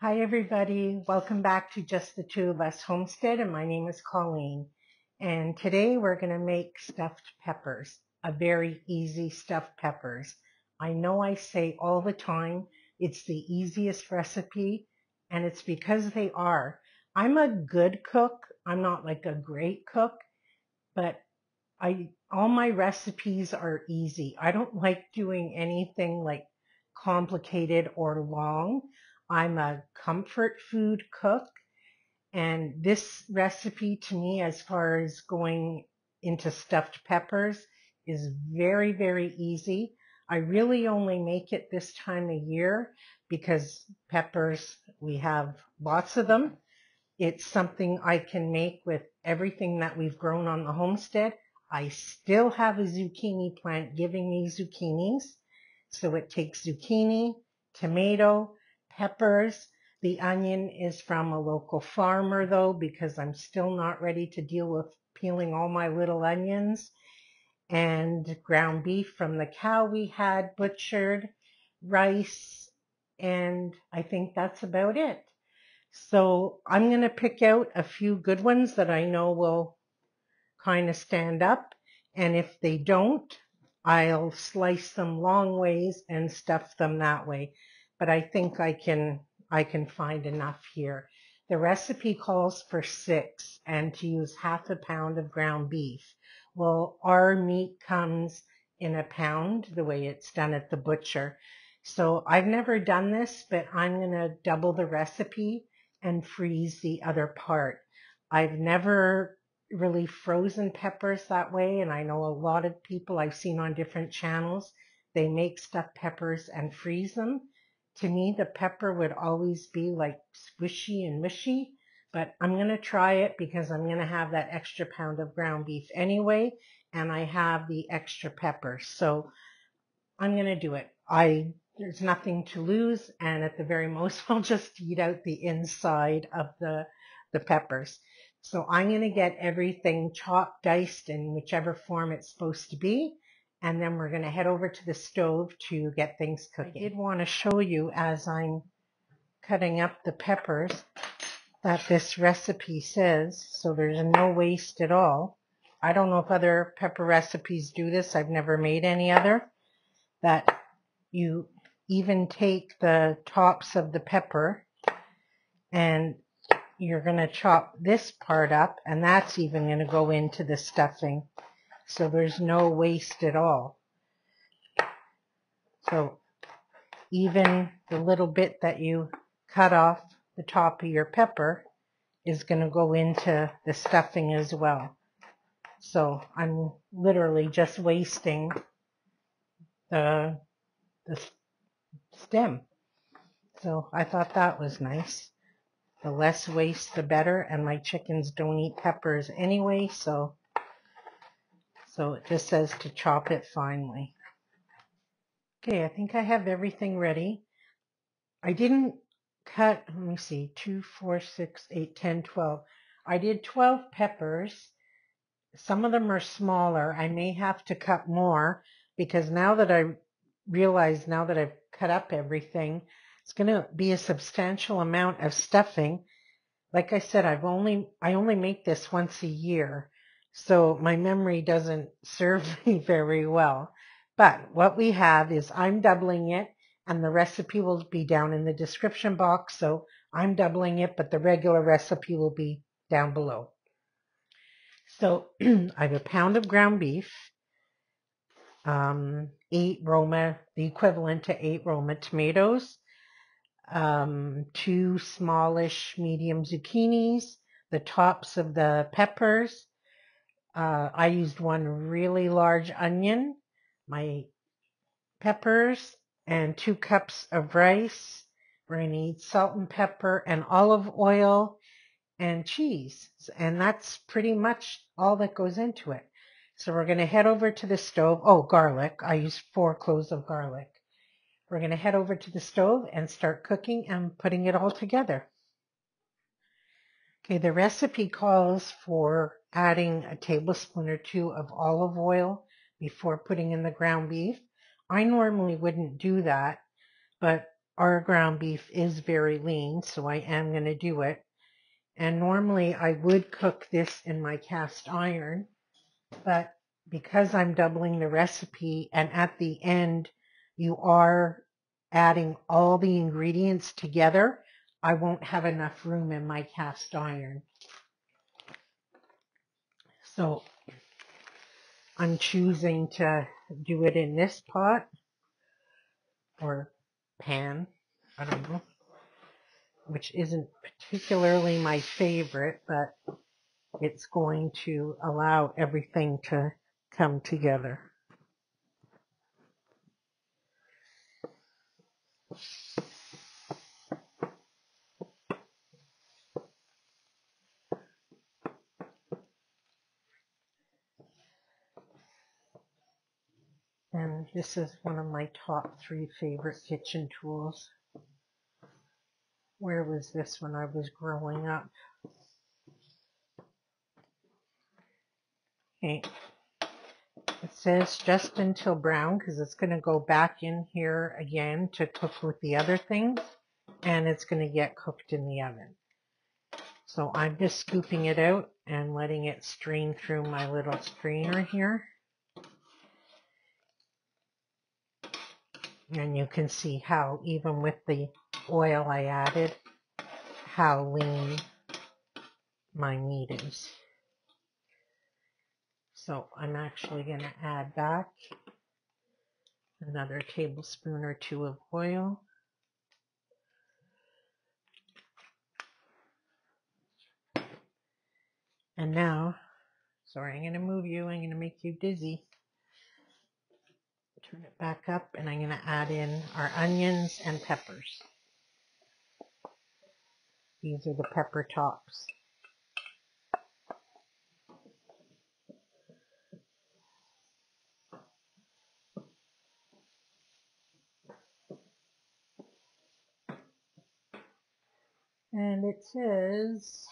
Hi everybody, welcome back to Just the Two of Us Homestead, and my name is Colleen. And today we're going to make stuffed peppers, a very easy stuffed peppers. I know I say all the time it's the easiest recipe, and it's because they are. I'm a good cook. I'm not like a great cook, but all my recipes are easy. I don't like doing anything like complicated or long. I'm a comfort food cook, and this recipe to me, as far as going into stuffed peppers, is very, very easy. I really only make it this time of year because peppers, we have lots of them. It's something I can make with everything that we've grown on the homestead. I still have a zucchini plant giving me zucchinis. So it takes zucchini, tomato, peppers. The onion is from a local farmer though, because I'm still not ready to deal with peeling all my little onions. And ground beef from the cow we had butchered, rice, and I think that's about it. So I'm going to pick out a few good ones that I know will kind of stand up. And if they don't, I'll slice them long ways and stuff them that way. But I think I can find enough here. The recipe calls for 6 and to use half a pound of ground beef. Well, our meat comes in a pound the way it's done at the butcher. So I've never done this, but I'm going to double the recipe and freeze the other part. I've never really frozen peppers that way, and I know a lot of people I've seen on different channels, they make stuffed peppers and freeze them. To me, the pepper would always be like squishy and mushy, but I'm going to try it because I'm going to have that extra pound of ground beef anyway, and I have the extra pepper, so I'm going to do it. There's nothing to lose, and at the very most, I'll just eat out the inside of the peppers. So I'm going to get everything chopped, diced in whichever form it's supposed to be, and then we're going to head over to the stove to get things cooking. I did want to show you as I'm cutting up the peppers that this recipe says, so there's no waste at all. I don't know if other pepper recipes do this. I've never made any other. That you even take the tops of the pepper and you're going to chop this part up, and that's even going to go into the stuffing. So there's no waste at all. So even the little bit that you cut off the top of your pepper is going to go into the stuffing as well. So I'm literally just wasting the stem. So I thought that was nice. The less waste, the better, and my chickens don't eat peppers anyway, so it just says to chop it finely. Okay, I think I have everything ready. I didn't cut, let me see, 2, 4, 6, 8, 10, 12. I did 12 peppers. Some of them are smaller. I may have to cut more because now that I realize, now that I've cut up everything, it's going to be a substantial amount of stuffing. Like I said, I only make this once a year, so my memory doesn't serve me very well. But what we have is I'm doubling it, and the recipe will be down in the description box, so I'm doubling it, but the regular recipe will be down below. So I have a pound of ground beef, 8 Roma, the equivalent to 8 Roma tomatoes, 2 smallish medium zucchinis, the tops of the peppers. I used 1 really large onion, my peppers, and 2 cups of rice. We're going to need salt and pepper and olive oil and cheese. And that's pretty much all that goes into it. So we're going to head over to the stove. Oh, garlic. I used 4 cloves of garlic. We're going to head over to the stove and start cooking and putting it all together. Okay, the recipe calls for adding a tablespoon or 2 of olive oil before putting in the ground beef. I normally wouldn't do that, but our ground beef is very lean, so I am going to do it. And normally I would cook this in my cast iron, but because I'm doubling the recipe and at the end you are adding all the ingredients together, I won't have enough room in my cast iron. So I'm choosing to do it in this pot or pan, I don't know, which isn't particularly my favorite, but it's going to allow everything to come together. And this is one of my top 3 favorite kitchen tools. Where was this when I was growing up? Okay. It says just until brown because it's going to go back in here again to cook with the other things, and it's going to get cooked in the oven. So I'm just scooping it out and letting it strain through my little strainer here. And you can see how, even with the oil I added, how lean my meat is. So I'm actually going to add back another tablespoon or 2 of oil. And now, sorry, I'm going to move you. I'm going to make you dizzy. Turn it back up, and I'm going to add in our onions and peppers. These are the pepper tops. And it says,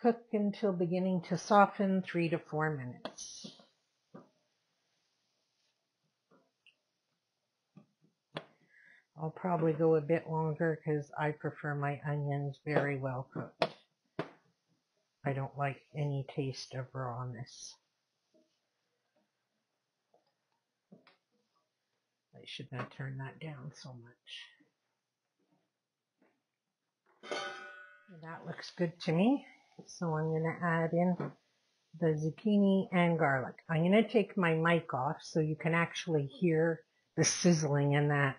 cook until beginning to soften, 3 to 4 minutes. I'll probably go a bit longer because I prefer my onions very well cooked. I don't like any taste of rawness. I should not turn that down so much. That looks good to me. So I'm going to add in the zucchini and garlic. I'm going to take my mic off so you can actually hear the sizzling in that.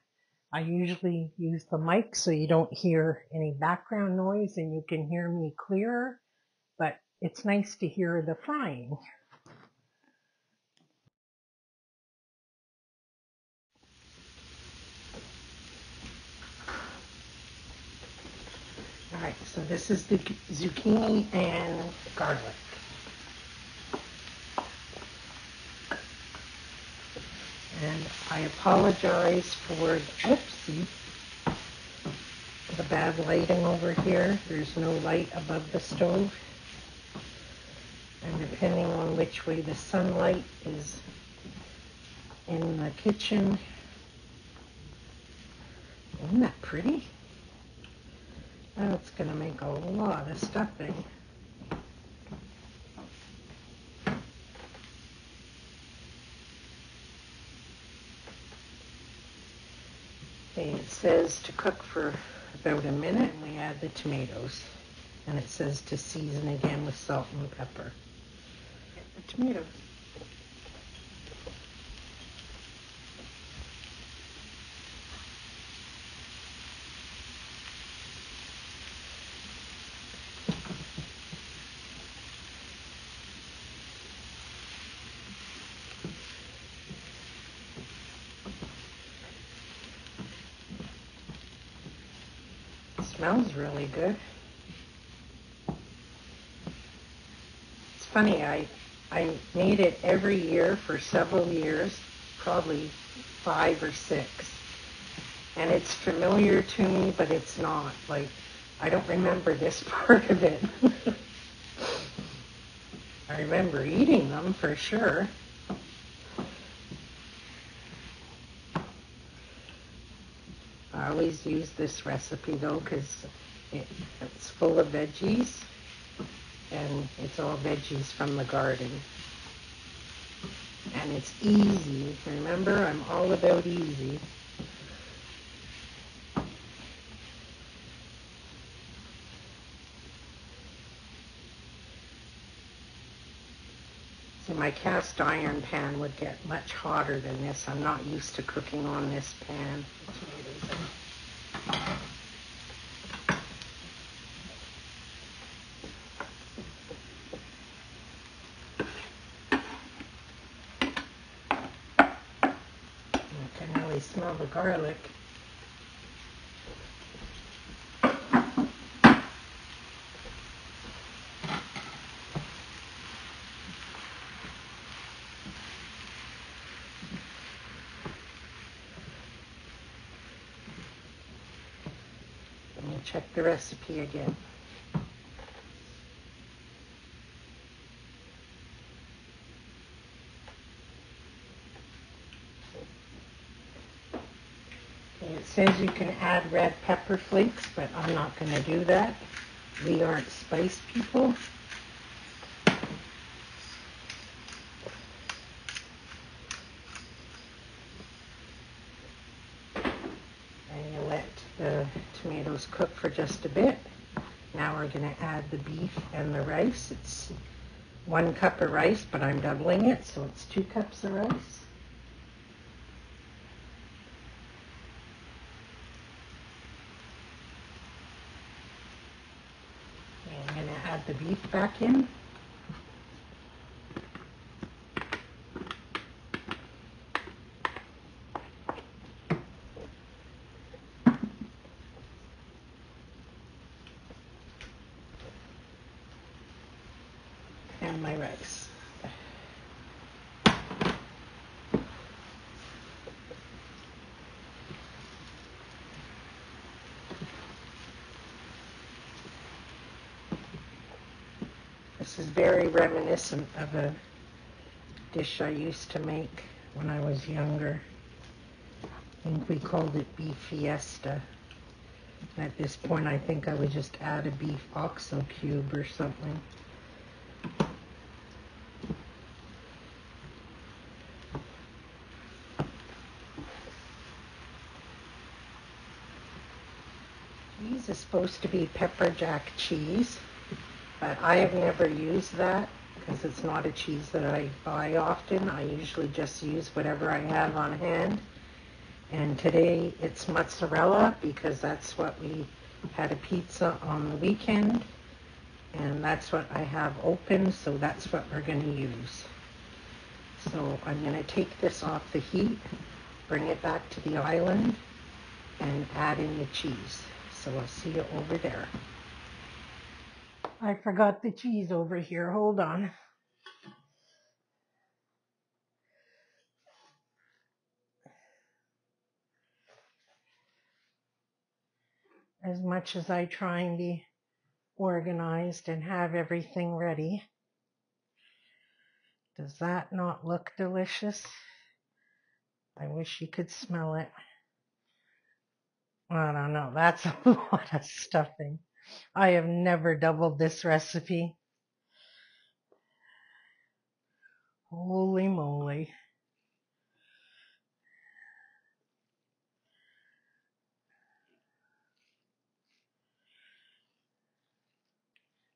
I usually use the mic so you don't hear any background noise and you can hear me clearer, but it's nice to hear the frying. Alright, so this is the zucchini and garlic. And I apologize for the bad lighting over here. There's no light above the stove. And depending on which way the sunlight is in the kitchen. Isn't that pretty? That's going to make a lot of stuffing. Okay, it says to cook for about a minute, and we add the tomatoes. And it says to season again with salt and pepper. The tomatoes. Smells really good. It's funny, I made it every year for several years, probably 5 or 6. And it's familiar to me, but it's not. Like, I don't remember this part of it. I remember eating them for sure. I always use this recipe though because it's full of veggies, and it's all veggies from the garden. And it's easy. Remember, I'm all about easy. See, my cast iron pan would get much hotter than this. I'm not used to cooking on this pan. I can really smell the garlic. Let me check the recipe again. It says you can add red pepper flakes, but I'm not going to do that. We aren't spice people. And you let the tomatoes cook for just a bit. Now we're going to add the beef and the rice. It's 1 cup of rice, but I'm doubling it, so it's 2 cups of rice. And I'm going to add the beef back in. And my rice. This is very reminiscent of a dish I used to make when I was younger. I think we called it beef fiesta. At this point, I think I would just add a beef oxo cube or something. Cheese is supposed to be pepper jack cheese, but I have never used that because it's not a cheese that I buy often. I usually just use whatever I have on hand. And today it's mozzarella because that's what we had a pizza on the weekend. And that's what I have open, so that's what we're going to use. So I'm going to take this off the heat, bring it back to the island, and add in the cheese. So I'll see you over there. I forgot the cheese over here. Hold on. As much as I try and be organized and have everything ready, does that not look delicious? I wish you could smell it. I don't know. That's a lot of stuffing. I have never doubled this recipe. Holy moly.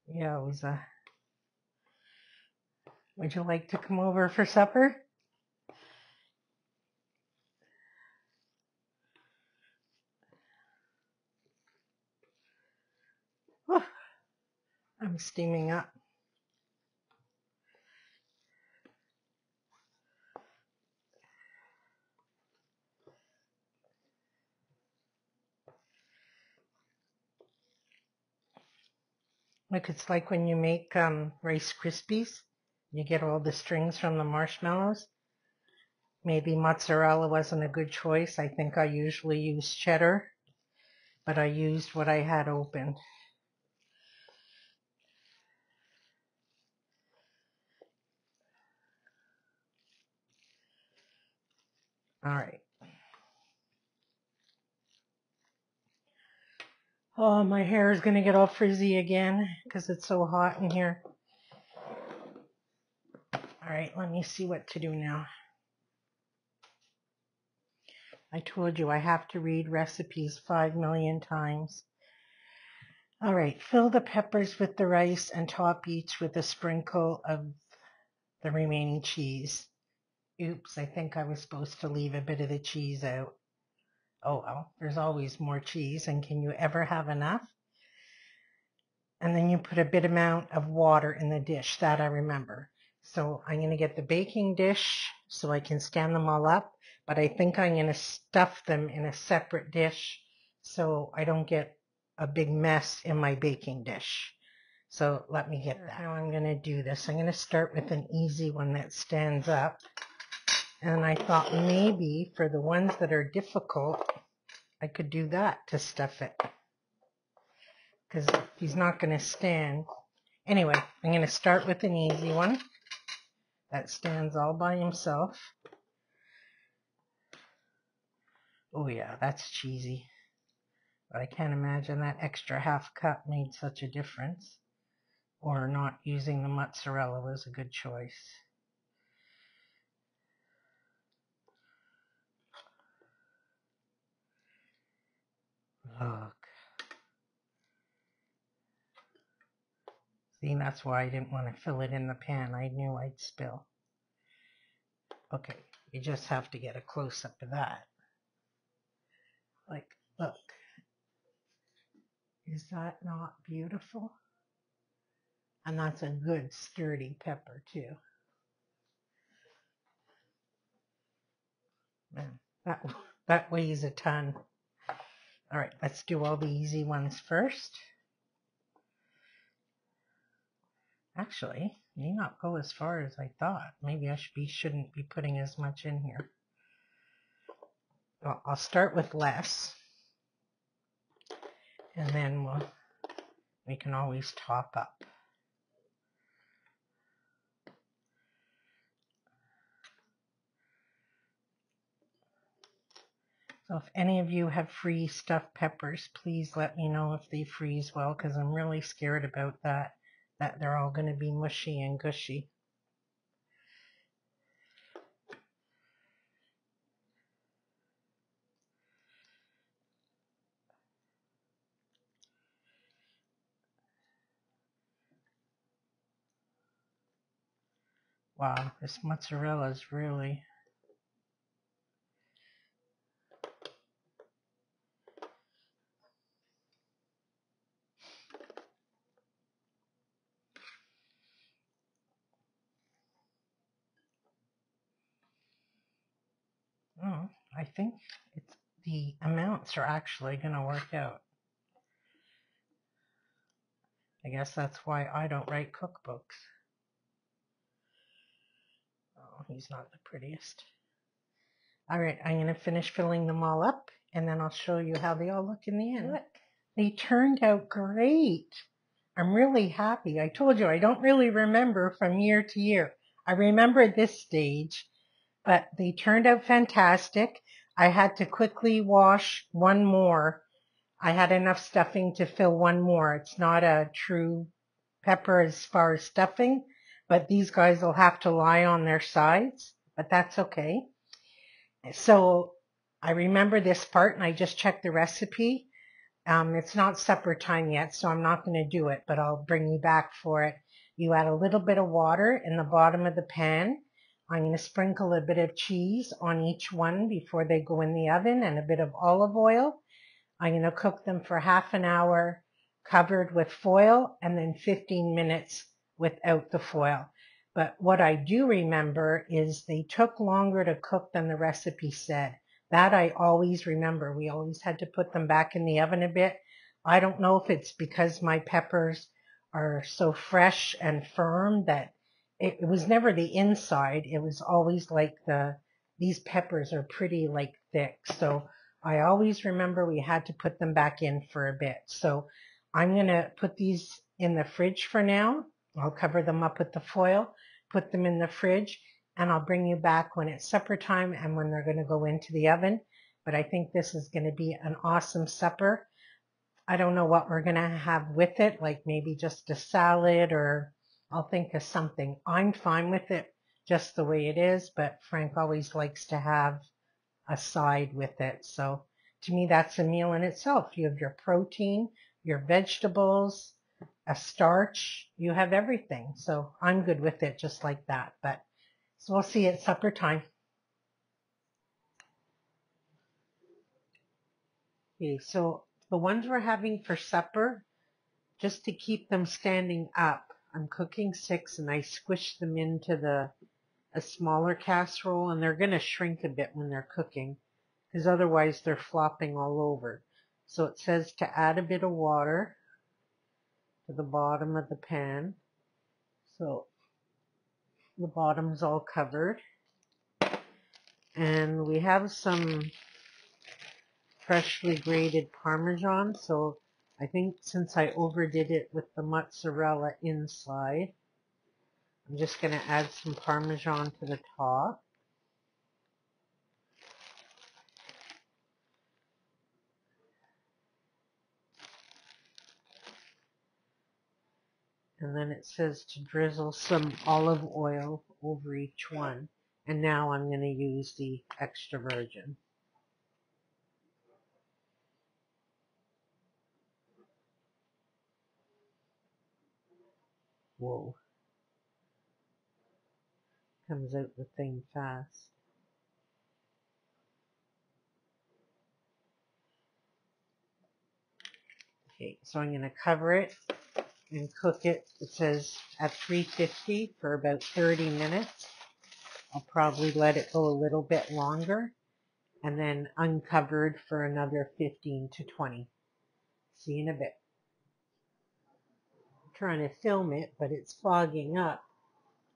Yowza. Would you like to come over for supper? Oh, I'm steaming up. Look, it's like when you make Rice Krispies. You get all the strings from the marshmallows. Maybe mozzarella wasn't a good choice. I think I usually use cheddar, but I used what I had open. All right. Oh, my hair is going to get all frizzy again because it's so hot in here. All right, let me see what to do now. I told you I have to read recipes 5 million times. All right, fill the peppers with the rice and top each with a sprinkle of the remaining cheese. Oops, I think I was supposed to leave a bit of the cheese out. Oh well, there's always more cheese, and can you ever have enough? And then you put a bit amount of water in the dish, that I remember. So I'm going to get the baking dish so I can stand them all up, but I think I'm going to stuff them in a separate dish so I don't get a big mess in my baking dish. So let me get that. How I'm going to do this. I'm going to start with an easy one that stands up. And I thought maybe for the ones that are difficult, I could do that to stuff it. Because he's not going to stand. Anyway, I'm going to start with an easy one that stands all by himself. Oh yeah, that's cheesy. But I can't imagine that extra half cup made such a difference. Or not using the mozzarella was a good choice. Look. See, that's why I didn't want to fill it in the pan. I knew I'd spill. Okay, you just have to get a close-up of that. Like, look. Is that not beautiful? And that's a good sturdy pepper too. Man, that weighs a ton. All right, let's do all the easy ones first. Actually, may not go as far as I thought. Maybe I shouldn't be putting as much in here. Well, I'll start with less, and then we can always top up. So if any of you have free stuffed peppers, please let me know if they freeze well, because I'm really scared about that they're all going to be mushy and gushy. Wow, this mozzarella is really... Oh, I think the amounts are actually going to work out. I guess that's why I don't write cookbooks. Oh, he's not the prettiest. All right, I'm going to finish filling them all up, and then I'll show you how they all look in the end. Look, they turned out great. I'm really happy. I told you I don't really remember from year to year. I remember at this stage, but they turned out fantastic. I had to quickly wash one more. I had enough stuffing to fill one more. It's not a true pepper as far as stuffing, but these guys will have to lie on their sides, but that's okay. So I remember this part, and I just checked the recipe. It's not supper time yet, so I'm not going to do it, but I'll bring you back for it. You add a little bit of water in the bottom of the pan. I'm going to sprinkle a bit of cheese on each one before they go in the oven, and a bit of olive oil. I'm going to cook them for half an hour covered with foil, and then 15 minutes without the foil. But what I do remember is they took longer to cook than the recipe said. That I always remember. We always had to put them back in the oven a bit. I don't know if it's because my peppers are so fresh and firm that it was never the inside. It was always like these peppers are pretty like thick. So I always remember we had to put them back in for a bit. So I'm going to put these in the fridge for now. I'll cover them up with the foil, put them in the fridge, and I'll bring you back when it's supper time and when they're going to go into the oven. But I think this is going to be an awesome supper. I don't know what we're going to have with it, like maybe just a salad, or I'll think of something. I'm fine with it just the way it is, but Frank always likes to have a side with it. So to me, that's a meal in itself. You have your protein, your vegetables, a starch, you have everything. So I'm good with it just like that. But so we'll see at supper time. Okay, so the ones we're having for supper, just to keep them standing up, I'm cooking 6 and I squish them into a smaller casserole, and they're going to shrink a bit when they're cooking because otherwise they're flopping all over. So it says to add a bit of water to the bottom of the pan. So the bottom's all covered. And we have some freshly grated Parmesan. So I think since I overdid it with the mozzarella inside, I'm just going to add some Parmesan to the top. And then it says to drizzle some olive oil over each one. And now I'm going to use the extra virgin. Whoa. Comes out the thing fast. Okay, so I'm going to cover it and cook it. It says at 350 for about 30 minutes. I'll probably let it go a little bit longer and then uncovered for another 15 to 20. See you in a bit. I'm trying to film it, but it's fogging up.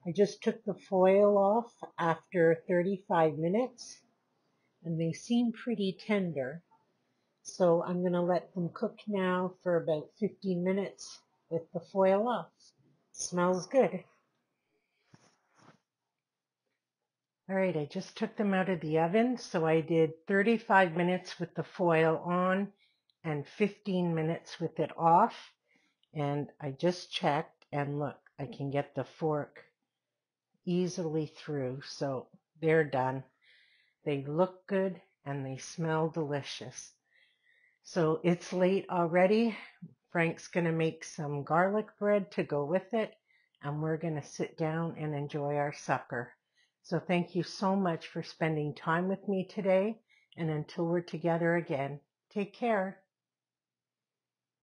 I just took the foil off after 35 minutes and they seem pretty tender. So I'm going to let them cook now for about 15 minutes with the foil off. Smells good. All right, I just took them out of the oven. So I did 35 minutes with the foil on and 15 minutes with it off. And I just checked and look, I can get the fork easily through. So they're done. They look good and they smell delicious. So it's late already. Frank's going to make some garlic bread to go with it, and we're going to sit down and enjoy our supper. So thank you so much for spending time with me today, and until we're together again, take care.